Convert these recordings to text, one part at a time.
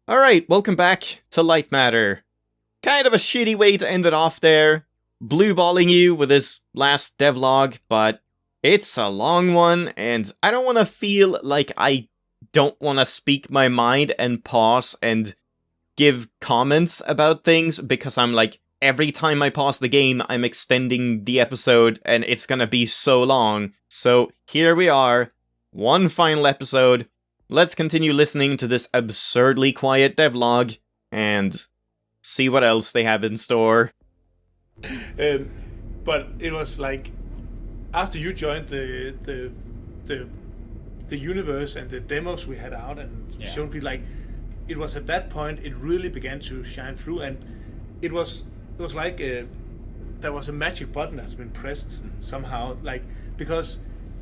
Alright, welcome back to Lightmatter. Kind of a shitty way to end it off there. Blue-balling you with this last devlog, but it's a long one, and I don't want to feel like I don't want to speak my mind and pause and give comments about things, because I'm like, every time I pause the game, I'm extending the episode, and it's gonna be so long. So here we are, one final episode. Let's continue listening to this absurdly quiet devlog, and see what else they have in store. But it was like, after you joined the universe and the demos we had out and shown people, like, it was at that point it really began to shine through, and it was like there was a magic button that's been pressed somehow, like, because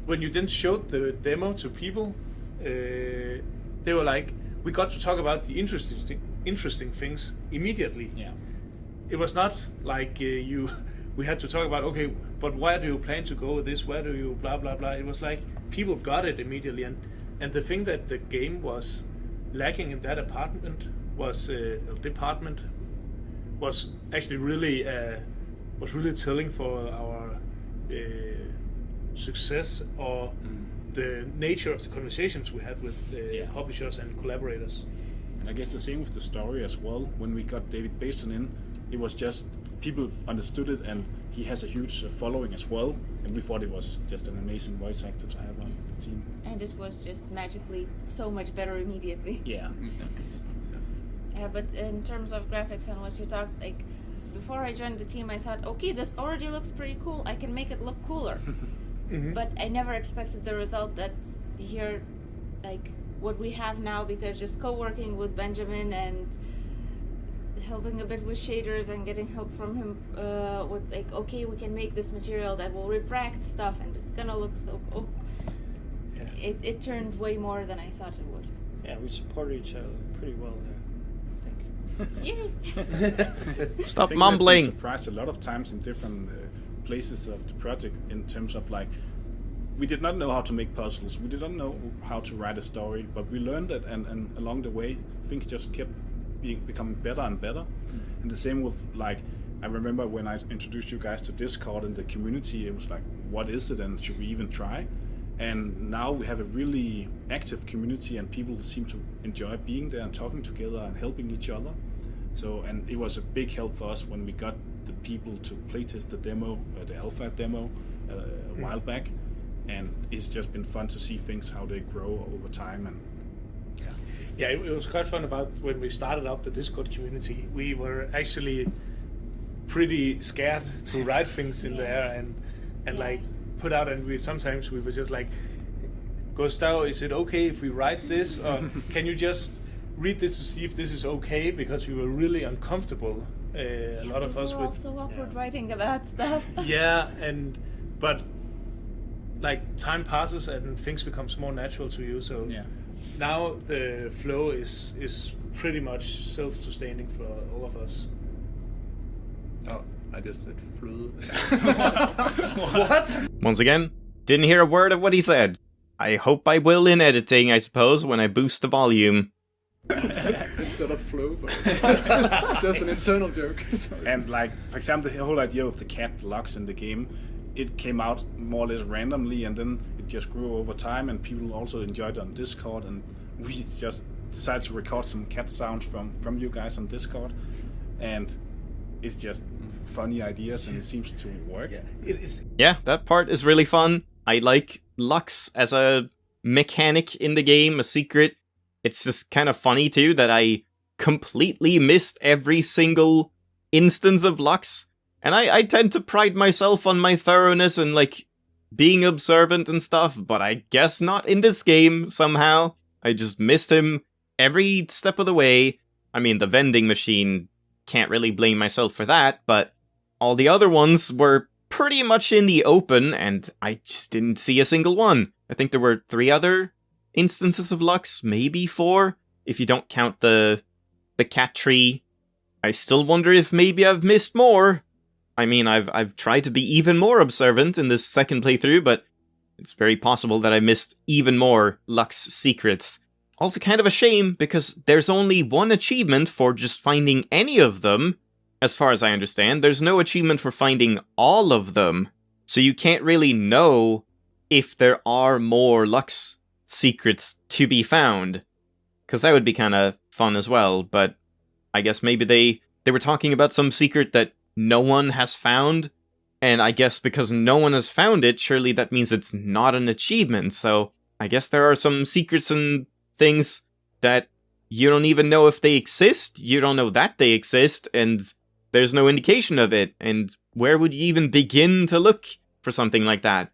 when you then showed the demo to people, they were like, we got to talk about the interesting things immediately. Yeah. It was not like we had to talk about, okay, but where do you plan to go with this? Where do you blah blah blah? It was like people got it immediately, and the thing that the game was lacking in that department was actually really telling for our success, or the nature of the conversations we had with the publishers and collaborators. And I guess the same with the story as well. When we got David Basin in, it was just people understood it, and he has a huge following as well. And we thought it was just an amazing voice actor to have on the team. And it was just magically so much better immediately. Yeah. But in terms of graphics and what you talked, like, before I joined the team, I thought, okay, this already looks pretty cool. I can make it look cooler. But I never expected the result that's here, like what we have now, because just co-working with Benjamin and helping a bit with shaders and getting help from him with, like, okay, we can make this material that will refract stuff and it's gonna look so cool. Yeah. It turned way more than I thought it would. Yeah, we supported each other pretty well there, I think. Yay! Stop I think mumbling! We've been surprised a lot of times in different places of the project, in terms of, like, we did not know how to make puzzles, we did not know how to write a story, but we learned it, and along the way things just kept becoming better and better. And the same with, like, I remember when I introduced you guys to Discord and the community, it was like, what is it, and should we even try? And now we have a really active community, and people seem to enjoy being there and talking together and helping each other. So, and it was a big help for us when we got the people to playtest the demo, the alpha demo, a while back, and it's just been fun to see things, how they grow over time. And it was quite fun. About when we started up the Discord community, we were actually pretty scared to write things in there and like put out, and we were just like, Gustav, is it okay if we write this, or can you just read this to see if this is okay? Because we were really uncomfortable, a lot of us were all with so awkward writing about stuff. but like, time passes and things becomes more natural to you, so now the flow is pretty much self-sustaining for all of us. Oh, I just said flew. What? Once again, didn't hear a word of what he said. I hope I will in editing, I suppose, when I boost the volume. Instead of flew, but just an internal joke. And, like, for example, the whole idea of the cat locks in the game, it came out more or less randomly, and then it just grew over time, and people also enjoyed it on Discord, and we just decided to record some cat sounds from you guys on Discord, and it's just funny ideas, and it seems to work. Yeah, it is. Yeah, that part is really fun. I like Lux as a mechanic in the game, a secret. It's just kind of funny too that I completely missed every single instance of Lux. And I tend to pride myself on my thoroughness and, like, being observant and stuff, but I guess not in this game, somehow. I just missed him every step of the way. I mean, the vending machine, can't really blame myself for that, but all the other ones were pretty much in the open, and I just didn't see a single one. I think there were 3 other instances of Lux, maybe 4, if you don't count the cat tree. I still wonder if maybe I've missed more. I mean, I've tried to be even more observant in this second playthrough, but it's very possible that I missed even more Lux secrets. also kind of a shame because there's only one achievement for just finding any of them, as far as I understand. There's no achievement for finding all of them, so you can't really know if there are more Lux secrets to be found, because that would be kind of fun as well. But I guess maybe they were talking about some secret that no one has found, and I guess because no one has found it, surely that means it's not an achievement. So I guess there are some secrets and things that you don't even know if they exist, you don't know that they exist, and there's no indication of it, and where would you even begin to look for something like that?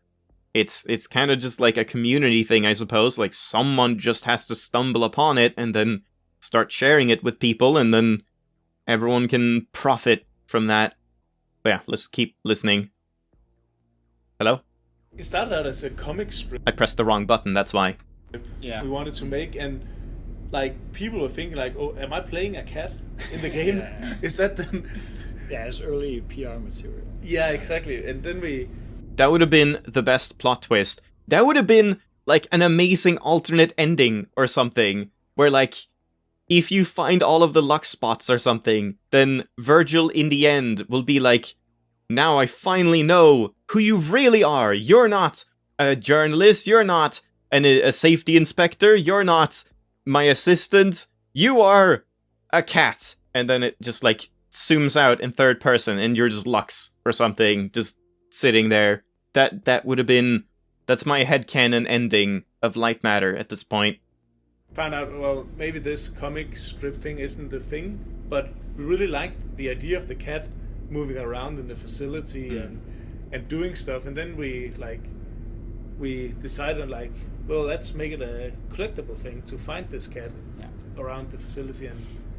It's kind of just like a community thing, I suppose. Like, someone just has to stumble upon it and then start sharing it with people, and then everyone can profit from that. But yeah, let's keep listening. Hello? It started out as a comic strip. I pressed the wrong button, that's why. Yeah. We wanted to make, and like people were thinking like, oh, am I playing a cat in the game? Yeah. Is that the... Yeah, it's early PR material. Yeah, exactly. And then we... That would have been the best plot twist. That would have been like an amazing alternate ending or something, where like, if you find all of the Lux spots or something, then Virgil in the end will be like, now I finally know who you really are. You're not a journalist, you're not a safety inspector, you're not my assistant, you are a cat. And then it just like zooms out in third person and you're just Lux or something, just sitting there. That would have been... That's my headcanon ending of Lightmatter at this point. Found out, well, maybe this comic strip thing isn't the thing, but we really liked the idea of the cat moving around in the facility and doing stuff. And then we decided like, well, let's make it a collectible thing to find this cat around the facility.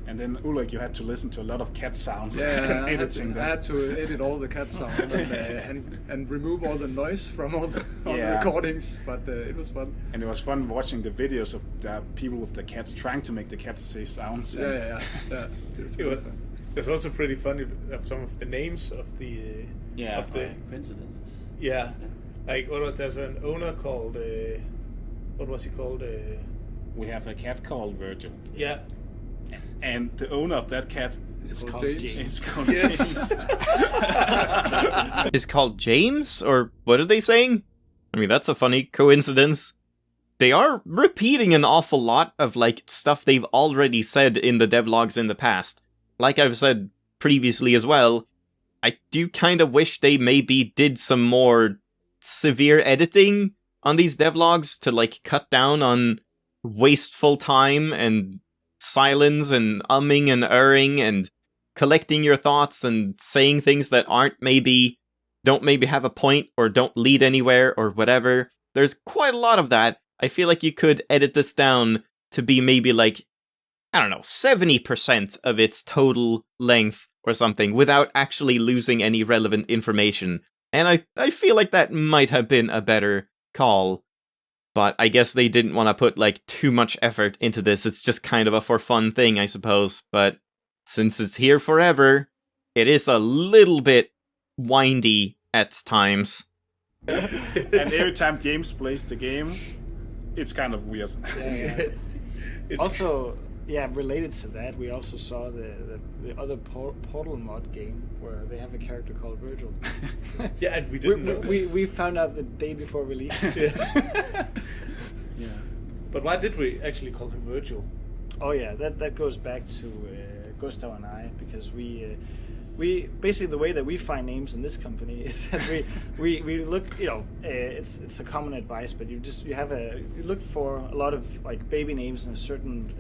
And then Ulrik, you had to listen to a lot of cat sounds. Yeah, editing I had to edit all the cat sounds and remove all the noise from all the recordings, but it was fun. And it was fun watching the videos of the people with the cats trying to make the cat say sounds. Yeah. It was also pretty funny of some of the names of the coincidences. Yeah, like what was there's an owner called what was he called? We have a cat called Virgil. Yeah. And the owner of that cat It's called James. is called Yes. James. Is called James? Or what are they saying? I mean, that's a funny coincidence. They are repeating an awful lot of, like, stuff they've already said in the devlogs in the past. Like I've said previously as well, I do kind of wish they maybe did some more severe editing on these devlogs to, like, cut down on wasteful time and silence and umming and erring and collecting your thoughts and saying things that don't maybe have a point or don't lead anywhere or whatever. There's quite a lot of that. I feel like you could edit this down to be maybe like, I don't know, 70% of its total length or something without actually losing any relevant information. And I feel like that might have been a better call. But I guess they didn't want to put, like, too much effort into this. It's just kind of a for fun thing, I suppose. But since it's here forever, it is a little bit windy at times. And every time James plays the game, it's kind of weird. Also, related to that, we also saw the other Portal mod game where they have a character called Virgil. Yeah, and we didn't know. We found out the day before release. Yeah. But why did we actually call him Virgil? Oh yeah, that goes back to Gustav and I, because we basically, the way that we find names in this company is that we look, it's a common advice, but you look for a lot of like baby names in a certain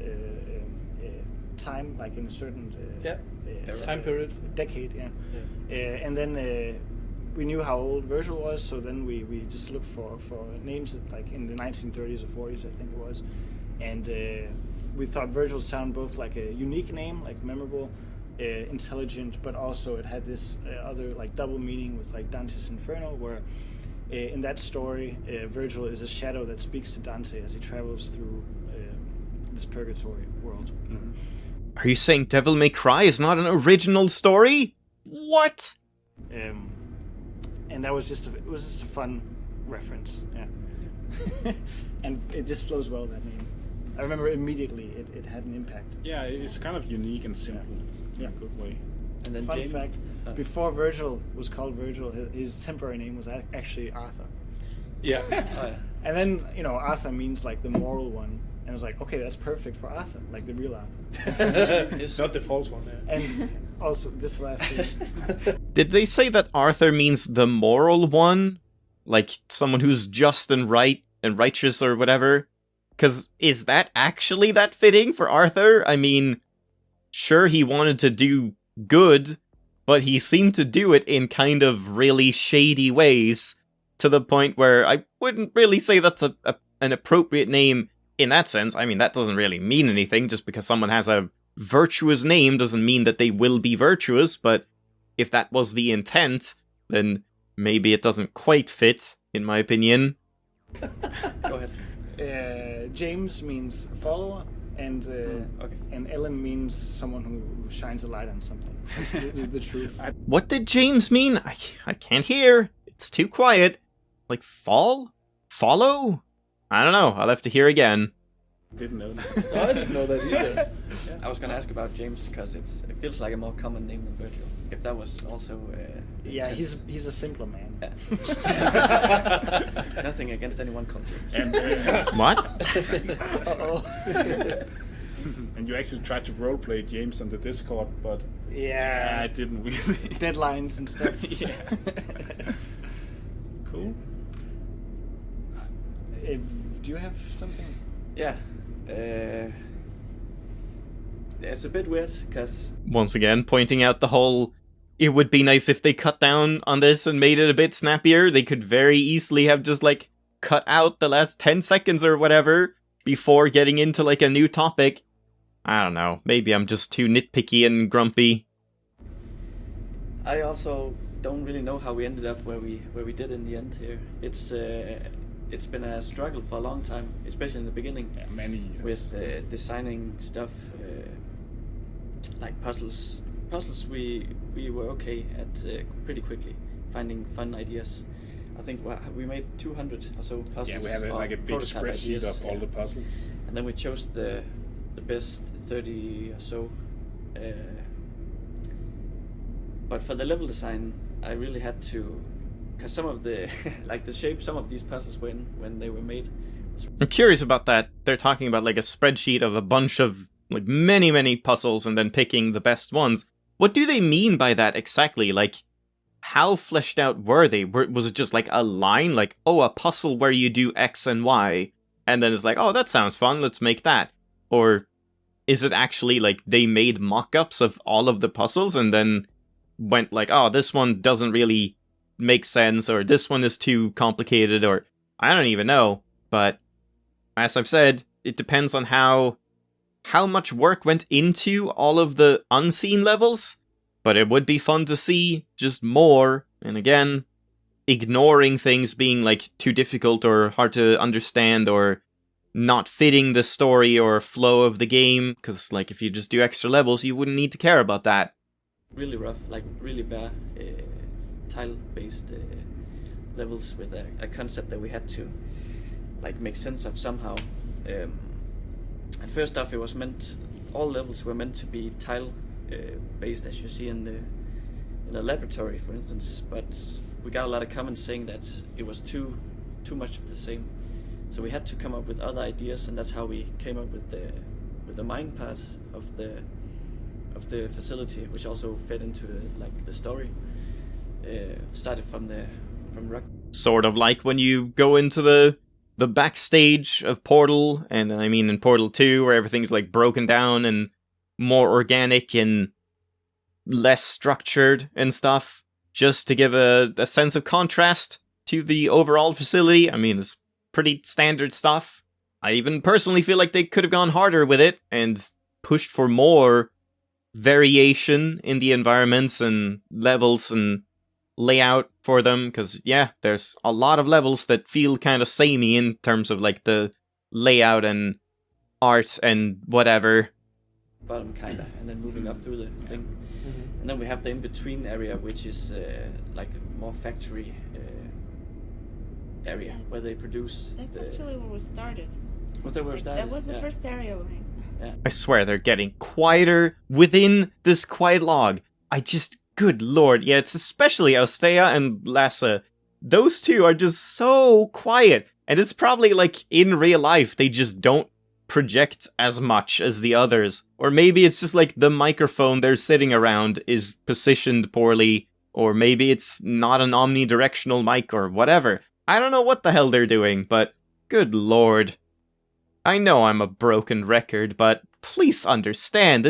time, like in a certain time period, decade, and then we knew how old Virgil was, so then we just looked for names that, like in the 1930s or 40s, I think it was, and we thought Virgil sounded both like a unique name, like memorable, intelligent, but also it had this other like double meaning with like Dante's Inferno, where in that story Virgil is a shadow that speaks to Dante as he travels through this purgatory world. Mm-hmm. Are you saying Devil May Cry is not an original story? What? And that was just a fun reference, yeah. And it just flows well, that name. I remember immediately it had an impact. Yeah, it's kind of unique and simple in a good way. And then Fun James, fact: before Virgil was called Virgil, his temporary name was actually Arthur. Yeah. Oh, yeah. And then Arthur means like the moral one, and I was like, okay, that's perfect for Arthur, like the real Arthur. It's not the false one. Yeah. And also this last thing. Did they say that Arthur means the moral one? Like someone who's just and right and righteous or whatever? Because is that actually that fitting for Arthur? I mean, sure, he wanted to do good, but he seemed to do it in kind of really shady ways, to the point where I wouldn't really say that's an appropriate name in that sense. I mean, that doesn't really mean anything. Just because someone has a virtuous name doesn't mean that they will be virtuous, but if that was the intent, then maybe it doesn't quite fit, in my opinion. Go ahead. James means follower, and okay. and Ellen means someone who shines a light on something. the truth. What did James mean? I can't hear. It's too quiet. Like fall? Follow? I don't know. I'll have to hear again. Didn't know that. No, I didn't know that either. I was gonna ask about James because it feels like a more common name than Virgil. If that was also. Yeah, intent. he's a simpler man. Yeah. Nothing against anyone called James. And, What? Uh-oh. and you actually tried to roleplay James on the Discord, but Yeah. I didn't really. Deadlines and stuff. Yeah. Cool. Do you have something? Yeah. It's a bit weird because Once again, pointing out the whole, it would be nice if they cut down on this and made it a bit snappier. They could very easily have just, like, cut out the last 10 seconds or whatever before getting into, like, a new topic. I don't know. Maybe I'm just too nitpicky and grumpy. I also don't really know how we ended up where we did in the end here. It's been a struggle for a long time, especially in the beginning. Yeah, many years. With designing stuff like puzzles. Puzzles we were okay at pretty quickly, finding fun ideas. I think we made 200 or so puzzles. Yeah, we have like a big prototype spreadsheet ideas, of all the puzzles. and then we chose the best 30 or so. But for the level design, I really had to, because some of the like the shape some of these puzzles were in when they were made. I'm curious about that. They're talking about, like, a spreadsheet of a bunch of, like, many puzzles and then picking the best ones. What do they mean by that exactly? Like, how fleshed out were they? Was it just, like, a line? Like, oh, a puzzle where you do X and Y. And then it's like, oh, that sounds fun, let's make that. Or is it actually, like, they made mock-ups of all of the puzzles and then went like, oh, this one doesn't really make sense, or this one is too complicated, or I don't even know. But as I've said, it depends on how much work went into all of the unseen levels, but it would be fun to see just more, and again, ignoring things being, like, too difficult or hard to understand or not fitting the story or flow of the game, because, like, if you just do extra levels, you wouldn't need to care about that. Really rough, like really bare tile-based levels with a concept that we had to, like, make sense of somehow. And first off, it was all levels were meant to be tile based, as you see in the laboratory, for instance. But we got a lot of comments saying that it was too much of the same. So we had to come up with other ideas, and that's how we came up with the mine part of the facility, which also fed into like the story. Started from rock. Sort of like when you go into the backstage of Portal, and I mean in Portal 2, where everything's, like, broken down and more organic and less structured and stuff, just to give a sense of contrast to the overall facility. I mean, it's pretty standard stuff. I even personally feel like they could have gone harder with it and pushed for more variation in the environments and levels and layout for them, because yeah, there's a lot of levels that feel kind of samey in terms of, like, the layout and art and whatever. Bottom kinda, and then moving up through the thing. And then we have the in-between area, which is like a more factory area where they produce. That's actually where we started. Was that where it started? That was the Yeah. first stereo. Right? I swear they're getting quieter within this quiet log. Good lord, yeah, it's especially Ostea and Lassa. Those two are just so quiet, and it's probably like in real life they just don't project as much as the others. Or maybe it's just like the microphone they're sitting around is positioned poorly, or maybe it's not an omnidirectional mic or whatever. I don't know what the hell they're doing, but good lord. I know I'm a broken record, but please understand,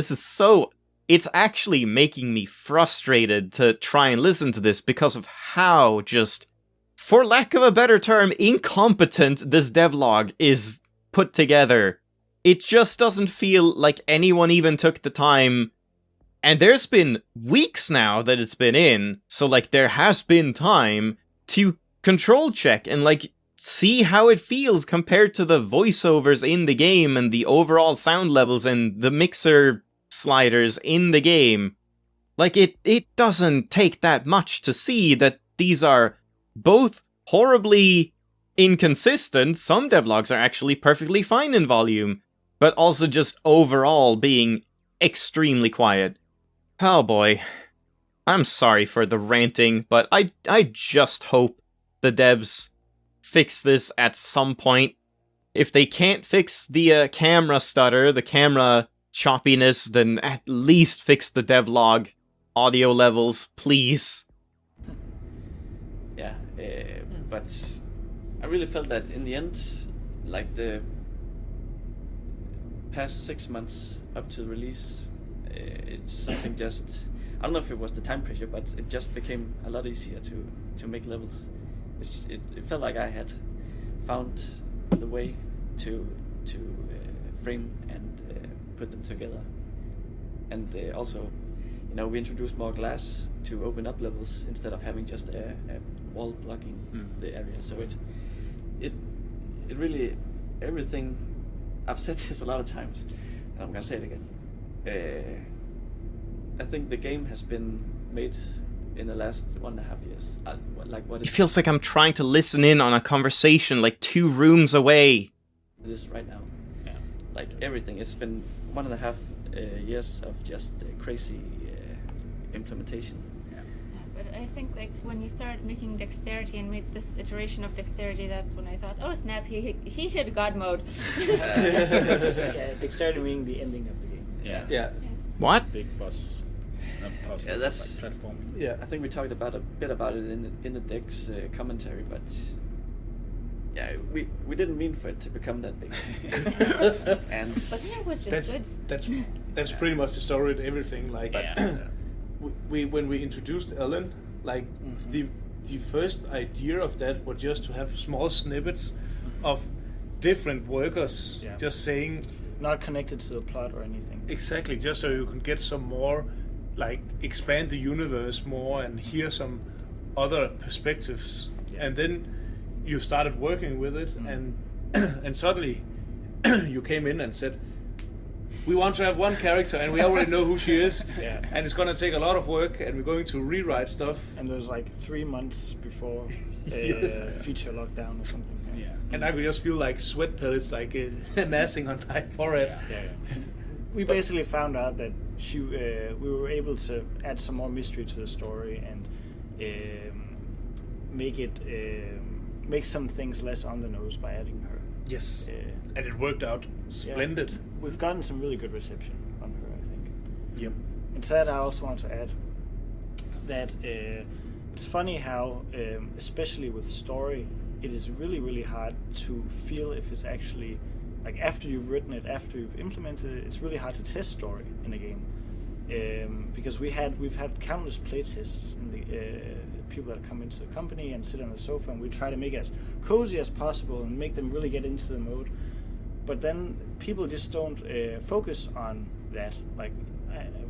it's actually making me frustrated to try and listen to this because of how just, for lack of a better term, incompetent this devlog is put together. It just doesn't feel like anyone even took the time. And there's been weeks now that it's been in, so like there has been time to control check and like see how it feels compared to the voiceovers in the game and the overall sound levels and the mixer sliders in the game. Like it doesn't take that much to see that these are both horribly inconsistent. Some devlogs are actually perfectly fine in volume, but also just overall being extremely quiet. Oh boy. I'm sorry for the ranting, but I just hope the devs fix this at some point. If they can't fix the camera stutter, the camera choppiness, then at least fix the devlog audio levels, please. Yeah, but I really felt that in the end, like the past 6 months up to the release, it's something just, I don't know if it was the time pressure, but it just became a lot easier to make levels. It felt like I had found the way to frame and put them together. And also, we introduced more glass to open up levels instead of having just a wall blocking the area. So it really, everything, I've said this a lot of times, and I'm gonna say it again. I think the game has been made in the last 1.5 years. It feels like I'm trying to listen in on a conversation like 2 rooms away. It is right now. Yeah. Like everything, it's been 1.5 years of just crazy implementation. Yeah, but I think like when you started making dexterity and made this iteration of dexterity, that's when I thought, oh snap, he hit God mode. Yeah, dexterity being the ending of the game. Yeah. What? Big boss. Not puzzle, Yeah, that's like platforming. Yeah. I think we talked about a bit about it in the Dex commentary, but yeah, we didn't mean for it to become that big. And But that was just good. That's pretty much the story of everything. Like we when we introduced Ellen, like the first idea of that was just to have small snippets of different workers just saying, Not connected to the plot or anything. exactly, just so you can get some more, like expand the universe more and hear some other perspectives. And then you started working with it, and suddenly you came in and said, we want to have one character and we already know who she is, and it's going to take a lot of work and we're going to rewrite stuff. And there's like 3 months before feature lockdown or something. And I could just feel like sweat pellets like amassing on my forehead. We basically found out that we were able to add some more mystery to the story and make some things less on the nose by adding her. Yes, and it worked out splendid. We've gotten some really good reception on her, I think. Yep. And to that, I also want to add that it's funny how, especially with story, it is really, really hard to feel if it's actually, like after you've written it, after you've implemented it, it's really hard to test story in a game. Because we've had countless playtests in the people that come into the company and sit on the sofa, and we try to make it as cozy as possible and make them really get into the mode. But then people just don't focus on that. Like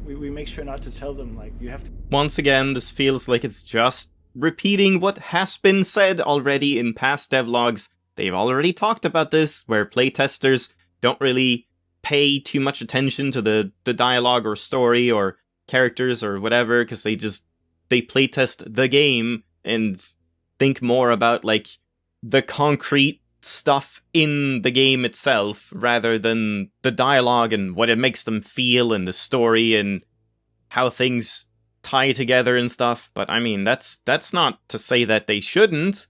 we make sure not to tell them like you have to. Once again, this feels like it's just repeating what has been said already in past devlogs. They've already talked about this, where playtesters don't really pay too much attention to the dialogue or story or characters or whatever, because they playtest the game and think more about like the concrete stuff in the game itself rather than the dialogue and what it makes them feel and the story and how things tie together and stuff. But I mean, that's not to say that they shouldn't.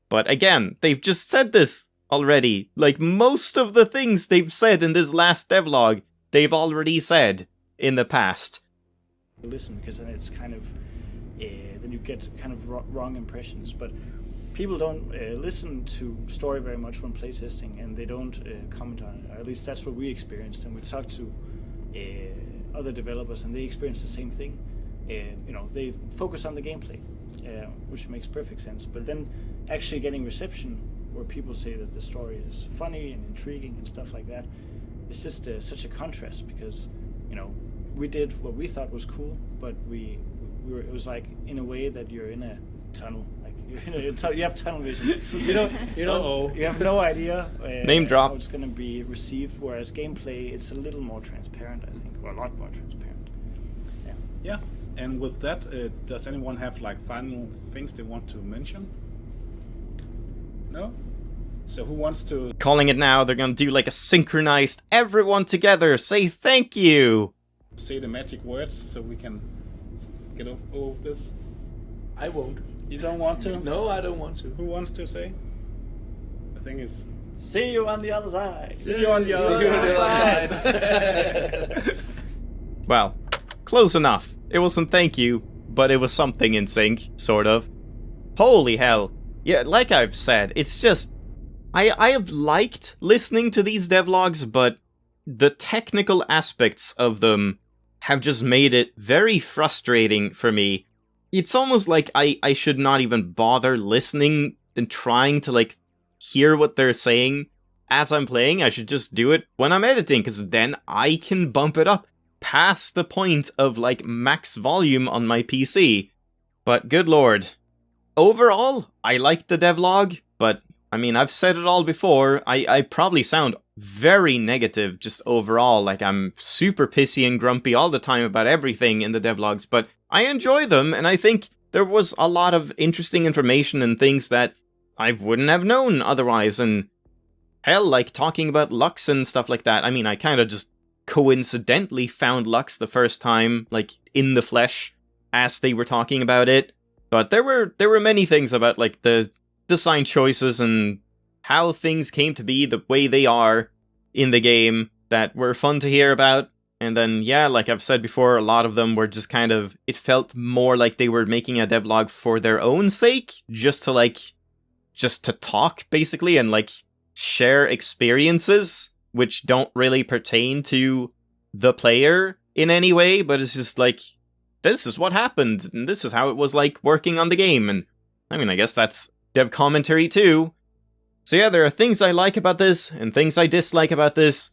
But again, they've just said this already. Like, most of the things they've said in this last devlog, they've already said in the past. Listen, because then it's kind of then you get kind of wrong impressions. But people don't listen to story very much when playtesting, and they don't comment on it. Or at least that's what we experienced. And we talked to other developers, and they experienced the same thing. They focus on the gameplay, which makes perfect sense. But then actually getting reception where people say that the story is funny and intriguing and stuff like that, it's just such a contrast, because we did what we thought was cool, but it was like in a way that you're in a tunnel, like you have tunnel vision. You have no idea Name drop. how it's going to be received. Whereas gameplay, it's a little more transparent, I think, or a lot more transparent. Yeah. And with that, does anyone have like final things they want to mention? No? So who wants to... Calling it now, they're gonna do like a synchronized everyone together say thank you. Say the magic words so we can get over this? I won't. You don't want to? No, I don't want to. Who wants to say? The thing is... See you on the other side. See you on the other side. Well, close enough. It wasn't thank you, but it was something in sync, sort of. Holy hell. Yeah, like I've said, it's just... I have liked listening to these devlogs, but the technical aspects of them have just made it very frustrating for me. It's almost like I should not even bother listening and trying to, like, hear what they're saying as I'm playing. I should just do it when I'm editing, because then I can bump it up past the point of, like, max volume on my PC. But good lord. Overall, I like the devlog, but, I mean, I've said it all before. I probably sound very negative just overall, like I'm super pissy and grumpy all the time about everything in the devlogs, but I enjoy them, and I think there was a lot of interesting information and things that I wouldn't have known otherwise, and hell, like talking about Lux and stuff like that. I mean, I kind of just coincidentally found Lux the first time, like, in the flesh, as they were talking about it, but there were many things about, like, the design choices and how things came to be the way they are in the game that were fun to hear about. And then, yeah, like I've said before, a lot of them were just kind of, it felt more like they were making a devlog for their own sake, just to talk, basically, and, like, share experiences, which don't really pertain to the player in any way, but it's just like, this is what happened, and this is how it was like working on the game, and, I mean, I guess that's dev commentary too. So yeah, there are things I like about this, and things I dislike about this.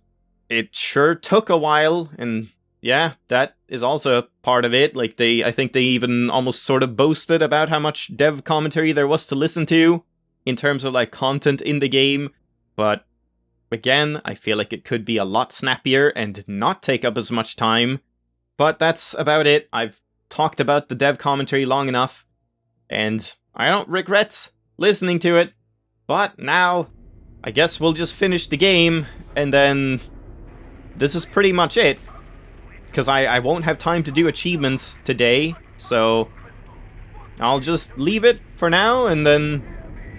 It sure took a while, and yeah, that is also a part of it. Like, I think they even almost sort of boasted about how much dev commentary there was to listen to, in terms of, like, content in the game, but again, I feel like it could be a lot snappier and not take up as much time. But that's about it. I've talked about the dev commentary long enough, and I don't regret listening to it. But now, I guess we'll just finish the game, and then this is pretty much it. Because I won't have time to do achievements today, so I'll just leave it for now, and then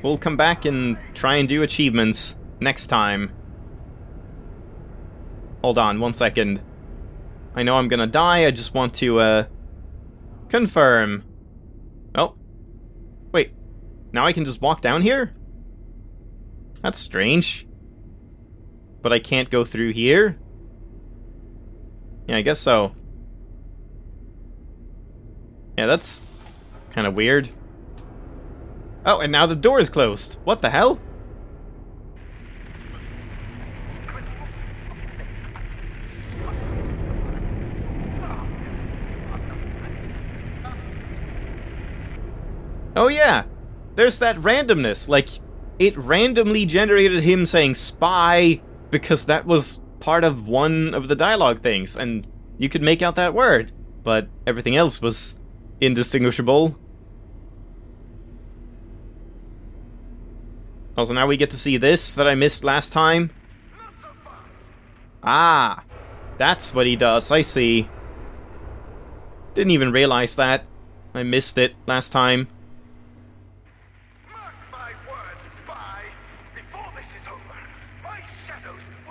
we'll come back and try and do achievements next time. Hold on, 1 second. I know I'm gonna die, I just want to, confirm. Oh. Wait. Now I can just walk down here? That's strange. But I can't go through here? Yeah, I guess so. Yeah, that's kind of weird. Oh, and now the door is closed. What the hell? Oh yeah, there's that randomness, like, it randomly generated him saying spy because that was part of one of the dialogue things, and you could make out that word, but everything else was indistinguishable. Also, now we get to see this that I missed last time. Ah, that's what he does. I see. Didn't even realize that. I missed it last time.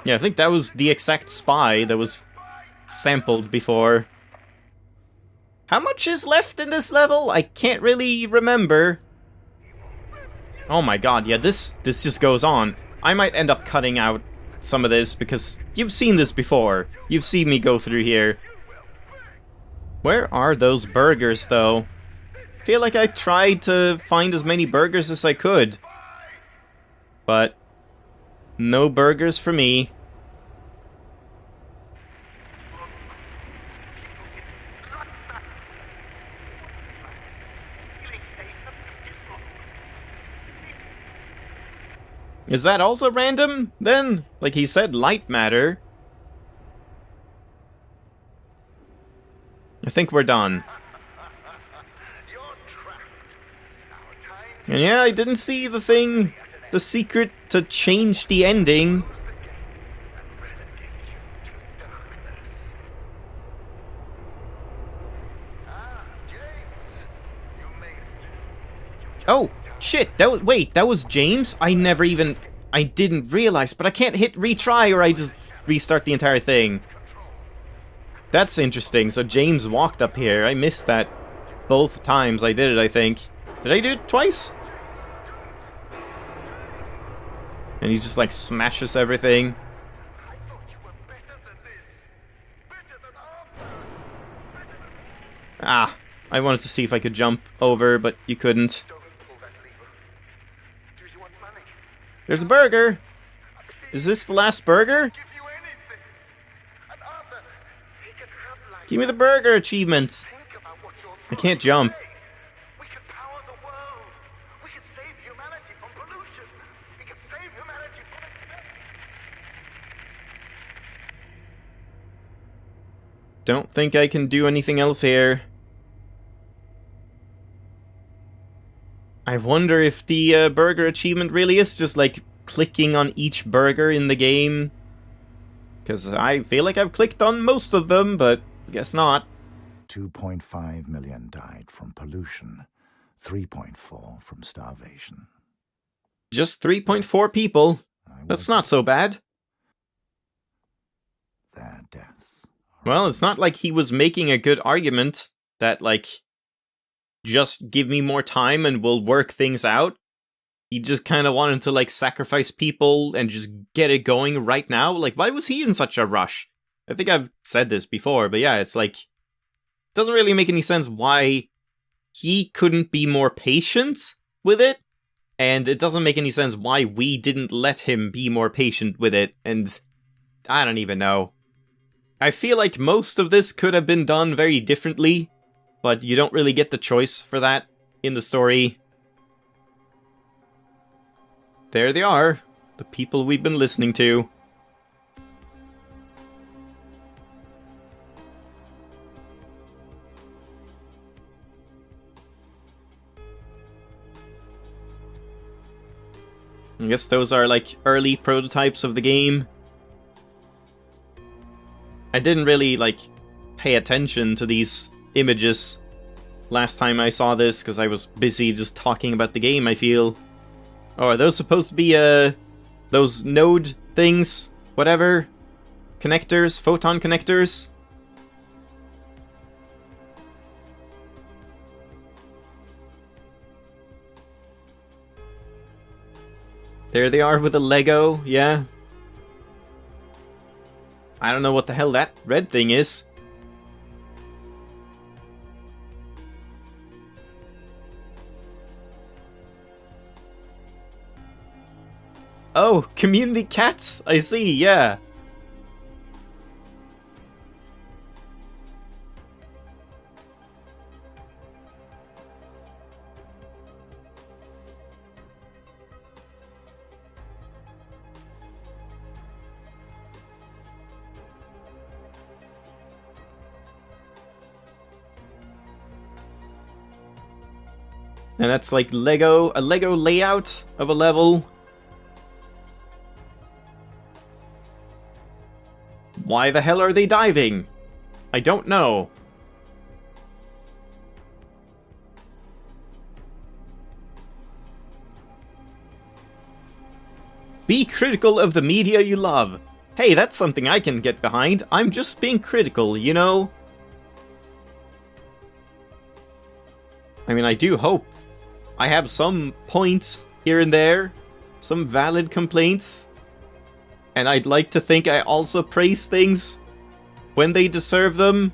Yeah, I think that was the exact spy that was sampled before. How much is left in this level? I can't really remember. Oh my god, yeah, this just goes on. I might end up cutting out some of this because you've seen this before. You've seen me go through here. Where are those burgers, though? I feel like I tried to find as many burgers as I could. But no burgers for me. Is that also random, then? Like he said, Lightmatter. I think we're done. And yeah, I didn't see the thing, the secret to change the ending. Oh, shit, that was, wait, that was James? I didn't realize, but I can't hit retry or I just restart the entire thing. That's interesting, so James walked up here. I missed that both times I did it, I think. Did I do it twice? And he just, like, smashes everything. Ah, I wanted to see if I could jump over, but you couldn't. There's a burger! Is this the last burger? Give me the burger achievement! I can't jump. We can power the world. We can save humanity from pollution. We can save humanity from itself. Don't think I can do anything else here. I wonder if the burger achievement really is just like clicking on each burger in the game. Because I feel like I've clicked on most of them, but I guess not. 2.5 million died from pollution, 3.4 from starvation. Just 3.4 people. That's not so bad. Their deaths. Well, it's not like he was making a good argument that, like, just give me more time and we'll work things out. He just kind of wanted to, like, sacrifice people and just get it going right now. Like, why was he in such a rush? I think I've said this before, but yeah, it's like, doesn't really make any sense why he couldn't be more patient with it, and it doesn't make any sense why we didn't let him be more patient with it, and I don't even know. I feel like most of this could have been done very differently, but you don't really get the choice for that in the story. There they are, the people we've been listening to. I guess those are like early prototypes of the game. I didn't really like pay attention to these images last time I saw this because I was busy just talking about the game, I feel. Oh, are those supposed to be those node things? Whatever? Connectors? Photon connectors? There they are with a Lego, yeah. I don't know what the hell that red thing is. Oh, community cats! I see, yeah. And that's like a Lego layout of a level. Why the hell are they diving? I don't know. Be critical of the media you love. Hey, that's something I can get behind. I'm just being critical, you know? I mean, I do hope I have some points here and there, some valid complaints, and I'd like to think I also praise things when they deserve them.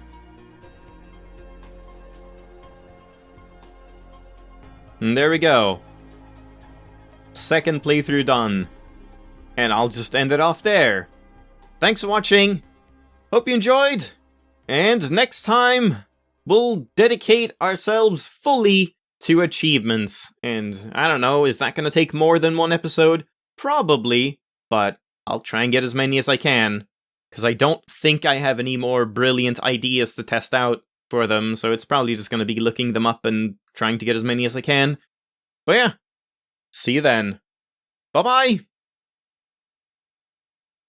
And there we go. Second playthrough done. And I'll just end it off there. Thanks for watching. Hope you enjoyed. And next time, we'll dedicate ourselves fully to achievements. And I don't know, is that going to take more than one episode? Probably, but I'll try and get as many as I can. Because I don't think I have any more brilliant ideas to test out for them, so it's probably just going to be looking them up and trying to get as many as I can. But yeah, see you then. Bye-bye!